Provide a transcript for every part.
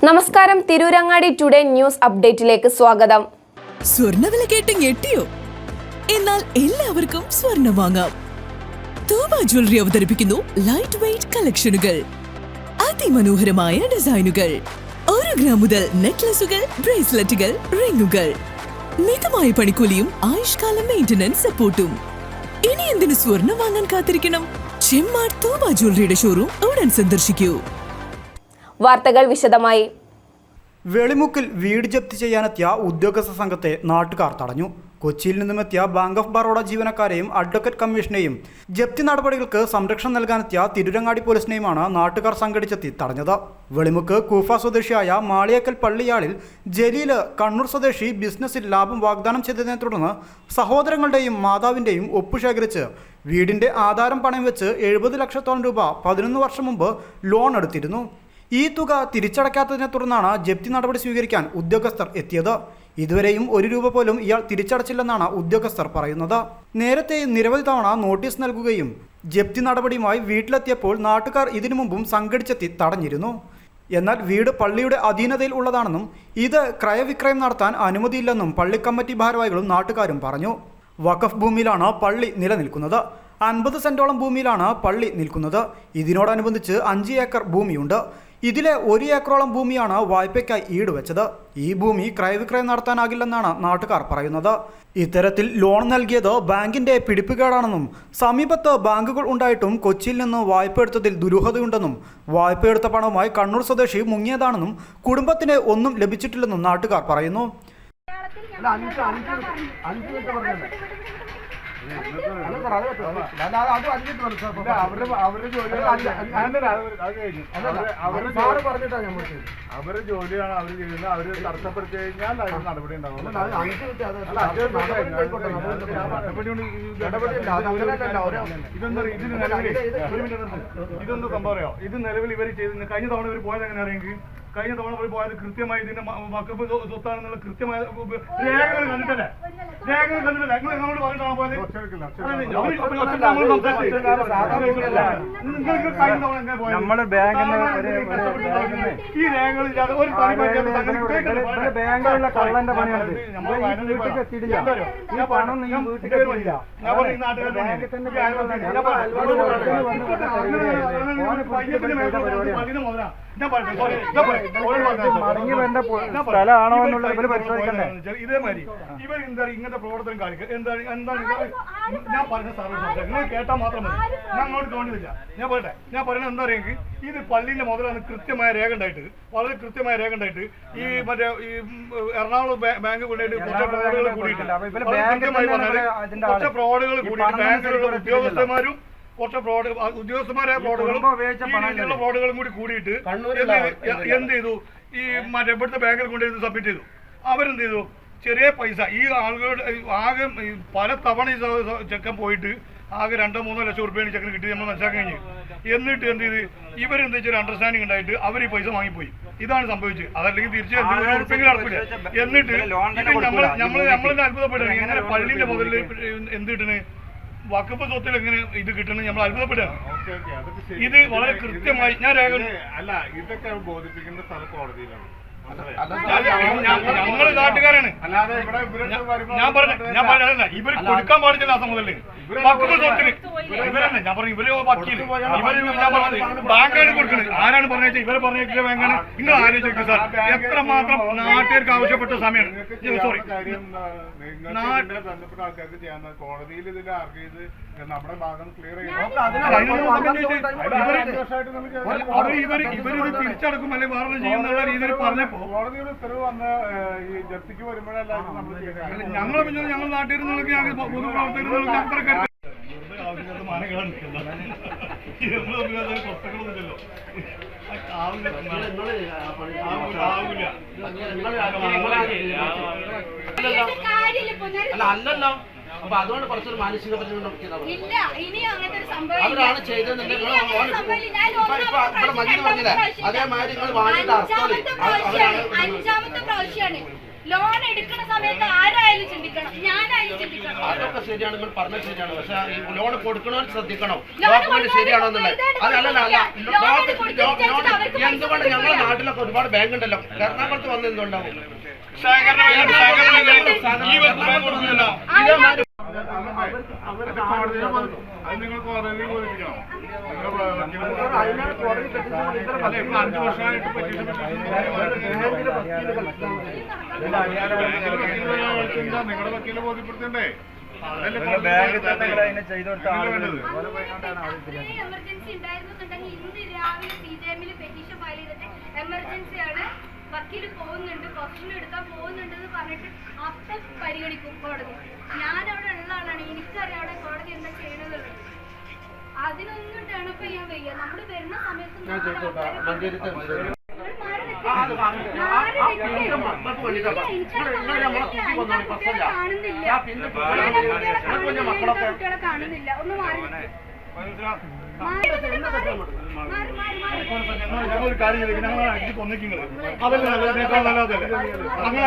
നമസ്കാരം, Tirurangadi today news അപ്ഡേറ്റിലേക്ക് സ്വാഗതം. സ്വർണ്ണവില കേട്ട് ഞെട്ടിയോ? എന്നാൽ എല്ലാവർക്കും സ്വർണ്ണം വാങ്ങാം. തൂബ ജ്വല്ലറി അവതരിപ്പിക്കുന്നു ലൈറ്റ് വെയ്റ്റ് കളക്ഷനുകൾ, അതിമനോഹരമായ ഡിസൈനുകൾ, 1 ഗ്രാം മുതൽ നെക്ലസുകൾ, ബ്രേസ്ലെറ്റുകൾ, റിങ്ങുകൾ, മിതമായ പണിക്കൂലിയും ആയുഷ്കാല മെയിന്റനൻസ് സപ്പോർട്ടും. ഇനി എന്തിനു സ്വർണ്ണം വാങ്ങാൻ കാത്തിരിക്കണം? ചെമ്മാട് തൂബ ജ്വല്ലറിയുടെ ഷോറൂം ഉടൻ സന്ദർശിക്കൂ. വാർത്തകൾ വിശദമായി. വെളിമുക്കിൽ വീട് ജപ്തി ചെയ്യാനെത്തിയ ഉദ്യോഗസ്ഥ സംഘത്തെ നാട്ടുകാർ തടഞ്ഞു. കൊച്ചിയിൽ നിന്നുമെത്തിയ ബാങ്ക് ഓഫ് ബറോഡ ജീവനക്കാരെയും അഡ്വക്കേറ്റ് കമ്മീഷനെയും ജപ്തി നടപടികൾക്ക് സംരക്ഷണം നൽകാനെത്തിയ തിരൂരങ്ങാടി പോലീസിനെയുമാണ് നാട്ടുകാർ സംഘടിച്ചെത്തി തടഞ്ഞത്. വെളിമുക്ക് കൂഫ സ്വദേശിയായ മാളിയേക്കൽ പള്ളിയാളിൽ ജലീല് കണ്ണൂർ സ്വദേശി ബിസിനസ്സിൽ ലാഭം വാഗ്ദാനം ചെയ്തതിനെ തുടർന്ന് സഹോദരങ്ങളുടെയും മാതാവിൻ്റെയും ഒപ്പ് ശേഖരിച്ച് വീടിൻ്റെ ആധാരം പണയം വെച്ച് 70 ലക്ഷത്തോളം രൂപ 11 വർഷം മുമ്പ് ലോൺ എടുത്തിരുന്നു. ഈ തുക തിരിച്ചടയ്ക്കാത്തതിനെ തുടർന്നാണ് ജപ്തി നടപടി സ്വീകരിക്കാൻ ഉദ്യോഗസ്ഥർ എത്തിയത്. ഇതുവരെയും 1 രൂപ പോലും ഇയാൾ തിരിച്ചടച്ചില്ലെന്നാണ് ഉദ്യോഗസ്ഥർ പറയുന്നത്. നേരത്തെ നിരവധി തവണ നോട്ടീസ് നൽകുകയും ജപ്തി നടപടിയുമായി വീട്ടിലെത്തിയപ്പോൾ നാട്ടുകാർ ഇതിനു മുമ്പും സംഘടിച്ചെത്തി തടഞ്ഞിരുന്നു. എന്നാൽ വീട് പള്ളിയുടെ അധീനതയിൽ ഉള്ളതാണെന്നും ഇത് ക്രയവിക്രയം നടത്താൻ അനുമതിയില്ലെന്നും പള്ളി കമ്മിറ്റി ഭാരവാഹികളും നാട്ടുകാരും പറഞ്ഞു. വഖഫ് ഭൂമിയിലാണ് പള്ളി നിലനിൽക്കുന്നത്. 50 സെന്റോളം ഭൂമിയിലാണ് പള്ളി നിൽക്കുന്നത്. ഇതിനോടനുബന്ധിച്ച് 5 ഏക്കർ ഭൂമിയുണ്ട്. ഇതിലെ 1 ഏക്കറോളം ഭൂമിയാണ് വായ്പയ്ക്കായി ഈടുവെച്ചത്. ഈ ഭൂമി ക്രയവിക്രയം നടത്താനാകില്ലെന്നാണ് നാട്ടുകാർ പറയുന്നത്. ഇത്തരത്തിൽ ലോൺ നൽകിയത് ബാങ്കിന്റെ പിടിപ്പുകേടാണെന്നും സമീപത്ത് ബാങ്കുകൾ ഉണ്ടായിട്ടും കൊച്ചിയിൽ നിന്ന് വായ്പ എടുത്തതിൽ ദുരൂഹതയുണ്ടെന്നും വായ്പയെടുത്ത പണവുമായി കണ്ണൂർ സ്വദേശി മുങ്ങിയതാണെന്നും കുടുംബത്തിന് ഒന്നും ലഭിച്ചിട്ടില്ലെന്നും നാട്ടുകാർ പറയുന്നു. അവരുടെ ജോലിയാണ് അവർ ചെയ്യുന്നത്. അവര് തടസ്സപ്പെടുത്തി കഴിഞ്ഞാൽ അതിന് നടപടി ഉണ്ടാവും. ഇതൊന്നും സംഭവം അറിയോ? ഇത് നിലവിൽ ഇവർ ചെയ്ത് കഴിഞ്ഞ തവണ ഇവർ പോയത് എങ്ങനെ അറിയെങ്കിൽ കഴിഞ്ഞ തവണ ഇവർ പോയത് കൃത്യമായി ഇതിന്റെ വഖഫ് സ്വത്താണെന്നുള്ള കൃത്യമായ രേഖകൾ കണ്ടിട്ടല്ലേ ഞങ്ങളോട് പറഞ്ഞിട്ടാണ് പോയത്. നമ്മള് ഈ രേഖകൾ ഒരു ബാങ്കിലുള്ള കള്ളന്റെ പണിയാണിത്. ഞാൻ പറഞ്ഞു മടങ്ങി വരേണ്ട സ്ഥലമാണോ എന്നുള്ള ഇവര് പരിശോധിക്കണ്ടേ? ഇതേമാതിരി ഇവർ എന്താ ഇങ്ങനത്തെ പ്രവർത്തനം കാണിക്കുക? എന്താണ് ഞാൻ പറഞ്ഞ സാധനം നിങ്ങൾ കേട്ടാൽ മാത്രം മതി. ഞാൻ അങ്ങോട്ട് തോന്നിയില്ല. ഞാൻ പറയുന്നത് എന്താ അറിയെങ്കിൽ ഇത് പള്ളിന്റെ മുതലാണ് കൃത്യമായ രേഖ ഉണ്ടായിട്ട്, വളരെ കൃത്യമായ രേഖ ഉണ്ടായിട്ട് ഈ മറ്റേ ഈ എറണാകുളം ബാങ്ക് കൊണ്ടുപോയിട്ട് കുറച്ച് ഫ്രോഡുകൾ കൂടിയിട്ട് ബാങ്കിലുള്ള ഉദ്യോഗസ്ഥന്മാരും കുറച്ച് ഉദ്യോഗസ്ഥന്മാരായ ഫ്രോഡുകളും കൂടി കൂടിയിട്ട് എന്ത് ചെയ്തു? ഈ മറ്റേ ഇവിടുത്തെ ബാങ്കിൽ കൊണ്ടുപോയി സബ്മിറ്റ് ചെയ്തു. അവരെന്ത് ചെയ്തു? ചെറിയ പൈസ ഈ ആളുകളുടെ ആകെ പല തവണ ഈ ചെക്കൻ പോയിട്ട് ആകെ 2-3 ലക്ഷം റുപ്യാണ് ചെക്കന് കിട്ടി നമ്മൾ മനസ്സിലാക്കി കഴിഞ്ഞു. എന്നിട്ട് എന്ത് ചെയ്ത് ഇവരെന്ത് വെച്ചൊരു അണ്ടർസ്റ്റാൻഡിങ് ഉണ്ടായിട്ട് അവർ ഈ പൈസ വാങ്ങിപ്പോയി. ഇതാണ് സംഭവിച്ചത്. അതല്ലെങ്കിൽ തിരിച്ച് ഉറപ്പെങ്കിലും നടക്കില്ല. എന്നിട്ട് നമ്മളെന്നെ അത്ഭുതപ്പെടുകയാണ് എങ്ങനെ പള്ളിന്റെ മുതലിൽ എന്ത് കിട്ടണേ, വഖഫ് സ്വത്തിൽ എങ്ങനെ ഇത് കിട്ടണം നമ്മൾ അത്ഭുതപ്പെടുകയാണ്. ഇത് വളരെ കൃത്യമായി ഞാൻ രേഖ അല്ല ഇതൊക്കെ ബോധിപ്പിക്കേണ്ട സ്ഥലം കോടതിയിലാണ്. ഞങ്ങള് നാട്ടുകാരാണ്. ഞാൻ പറഞ്ഞ ഇവർ കൊടുക്കാൻ പാടില്ല. ആ മുതല് വഖഫ് സ്വത്തിന് ഇവരാണ്. ഞാൻ പറഞ്ഞു ഇവര് വക്കീല് ബാങ്കാണ് കൊടുക്കുന്നത്. ആരാണ് പറഞ്ഞത്? ഇവരെ പറഞ്ഞ ബാങ്കാണ്. നിങ്ങൾ ആലോചിക്കും സാർ, എത്രമാത്രം നാട്ടുകാർക്ക് ആവശ്യപ്പെട്ട സമയമാണ്. സോറി, ബന്ധപ്പെട്ട ആൾക്കാർക്ക് ചെയ്യാൻ കോടതിയിൽ ഇതിൽ ആർഗ്യ ചെയ്ത് നമ്മുടെ ഭാഗം ക്ലിയർ ഇവരിത് തിരിച്ചടക്കും അല്ലെങ്കിൽ വേറെ ചെയ്യുന്നുള്ള രീതിയിൽ പറഞ്ഞപ്പോ കോടതിയുടെ ഉത്തരവ് വന്ന ഈ ജപ്തിക്ക് വരുമ്പോഴല്ല ഞങ്ങൾ ഞങ്ങൾ നാട്ടിൽ നിന്നൊക്കെ ഞങ്ങൾ പൊതുപ്രവർത്തകർ അത്രക്കാർ മാനകളാണ് നിൽക്കുന്നത്. പുസ്തകങ്ങളൊന്നുമില്ലല്ലോ. അല്ലല്ലോ. അപ്പൊ അതുകൊണ്ട് കുറച്ചൊരു മാനസിക അവരാണ് ചെയ്തതെന്നുണ്ടെങ്കിൽ അതേമാതിരി നിങ്ങൾ വാങ്ങിയിട്ട് അഞ്ചാമത്തെ പ്രാവശ്യമാണ് ലോൺ എടുക്കുന്ന സമയത്ത് ആരായാലും ചിന്തിക്കണം, ഞാനായാലും ചിന്തിക്കണം. അതൊക്കെ ശരിയാണ്, നിങ്ങൾ പറഞ്ഞത് ശരിയാണ്. പക്ഷെ ഈ ലോൺ കൊടുക്കണവർ ശ്രദ്ധിക്കണം, ലോൺ ഡോക്യുമെന്റ് ശരിയാണോ എന്നുള്ളത്. കൊടുക്കുന്നതിനനുസരിച്ച് അവർക്ക് പൈസ എന്തുകൊണ്ട് ഞങ്ങളുടെ നാട്ടിലൊക്കെ ഒരുപാട് ബാങ്ക് ഉണ്ടല്ലോ, എറണാകുളത്ത് വന്ന് എന്തുണ്ടാവും? ഈ ബാങ്ക് കൊടുക്കുന്നില്ല. അത് നിങ്ങൾ കോടതിയിൽ ബോധിപ്പിക്കണം. അല്ല, ഇപ്പൊ 5 വർഷമായിട്ട് നിങ്ങളുടെ വക്കീല് ബോധ്യപ്പെടുത്തണ്ടേ? എമർജൻസി ഉണ്ടായിരുന്നുണ്ടെങ്കിൽ ഇന്ന് രാവിലെ CJM പെറ്റീഷൻ ഫയൽ ചെയ്തിട്ട് എമർജൻസിയാണ്, വക്കീൽ പോകുന്നുണ്ട്, പ്രൊഫഷൻ എടുക്കാൻ പോകുന്നുണ്ട് എന്ന് പറഞ്ഞിട്ട് അപ്പം പരിഗണിക്കും കോടതി. ഞാനവിടെ ഉള്ള ആളാണ്, എനിക്കറിയാം അവിടെ കോടതി എന്താ ചെയ്യണമെന്നുള്ളത്. അതിനൊന്നും ടേണപ്പ് ചെയ്യാൻ വയ്യ. നമ്മൾ വരുന്ന സമയത്ത് കുട്ടികളെ കാണുന്നില്ല. ഒന്ന് മാറി ഞങ്ങളൊരു കാര്യം ചെയ്തേക്കും, ഞങ്ങൾ അടിച്ച് കൊന്നിക്കുന്നത് അതല്ല നല്ലതേക്കാൾ നല്ലതല്ലേ. അങ്ങനെ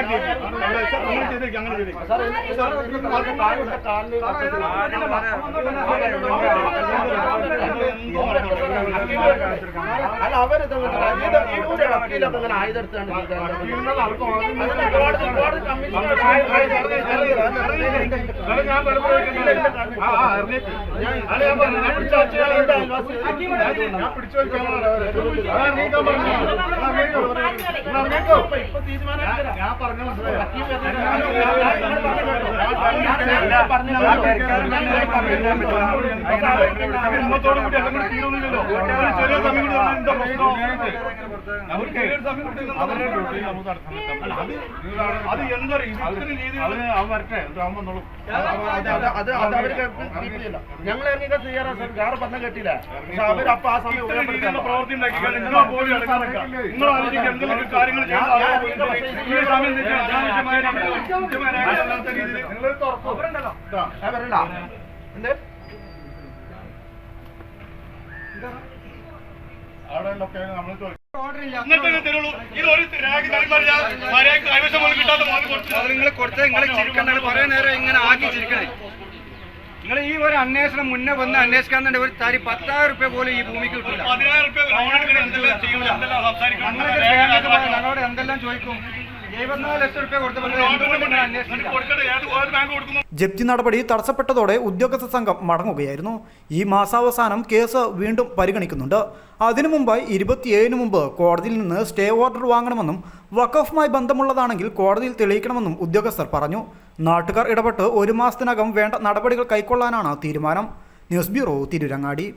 ചെയ്തേക്കും, അങ്ങനെ ചെയ്തേക്കും. അല്ല, അവരിത് വക്കീലൊക്കെ ഇങ്ങനെ ആയുധെടുത്താണ് ഞാൻ പിടിച്ചു വയ്ക്കാനാണ് ഞാൻ പറഞ്ഞ കുടുംബത്തോടു കൂടി എല്ലാം കൂടി തീരുന്നില്ലല്ലോ. ചെറിയ സമയം കൂടി എന്താ പ്രശ്നം? അത് എന്താ ഇത്തരം രീതിയിൽ വരട്ടെ, അവൻ വന്നോളൂ. ഞങ്ങൾ ഇറങ്ങിക്കാൻ ചെയ്യാറാ സാർ, വേറെ പറഞ്ഞ കേട്ടില്ല. പക്ഷെ അവരപ്പൊ ആ സമയം പ്രവൃത്തി ഉണ്ടാക്കിയാൽ നിങ്ങൾ പോലും അടക്കാൻ നിങ്ങൾ ആലോചിക്കുക എന്തെങ്കിലും കാര്യങ്ങൾ ഈ സമയം അനാവശ്യമായ രീതിയിൽ നിങ്ങൾ വരണ്ട എന്ത് അവിടെ നമ്മൾ എന്നിട്ട് തരുള്ളൂ. ഇത് ഒരു രേഖ തരുമ്പോൾ മര്യാദക്ക് കൈവശം പോലും കിട്ടാത്ത മോദി കൊടുത്തു. നിങ്ങൾ കൊടുത്ത് നിങ്ങൾ ചിരിക്കണ്ട, കുറെ നേരം ഇങ്ങനെ ആക്കി ചിരിക്കണേ. നിങ്ങൾ ഈ ഒരു അന്വേഷണം മുന്നേ വന്ന് അന്വേഷിക്കാന്നുണ്ട്, ഒരു തരി 10,000 രൂപ പോലും ഈ ഭൂമിക്ക് കിട്ടില്ല. 10,000 ലോൺ എടുക്കണം, എന്തെല്ലാം ചെയ്യണം, എന്തെല്ലാം സംസാരിക്കണം, ഞങ്ങളോട് എന്തെല്ലാം ചോദിക്കും. 74 ലക്ഷം രൂപ കൊടുത്ത കൊടുക്കട്ടെ. ഏത് ബാങ്ക് കൊടുക്കുന്നു? ജപ്തി നടപടി തടസ്സപ്പെട്ടതോടെ ഉദ്യോഗസ്ഥ സംഘം മടങ്ങുകയായിരുന്നു. ഈ മാസാവസാനം കേസ് വീണ്ടും പരിഗണിക്കുന്നുണ്ട്. അതിനു മുമ്പായി 27 മുമ്പ് കോടതിയിൽ നിന്ന് സ്റ്റേ ഓർഡർ വാങ്ങണമെന്നും വഖഫുമായി ബന്ധമുള്ളതാണെങ്കിൽ കോടതിയിൽ തെളിയിക്കണമെന്നും ഉദ്യോഗസ്ഥർ പറഞ്ഞു. നാട്ടുകാർ ഇടപെട്ട് 1 മാസത്തിനകം വേണ്ട നടപടികൾ കൈക്കൊള്ളാനാണ് തീരുമാനം. News bureau, Tirurangadi.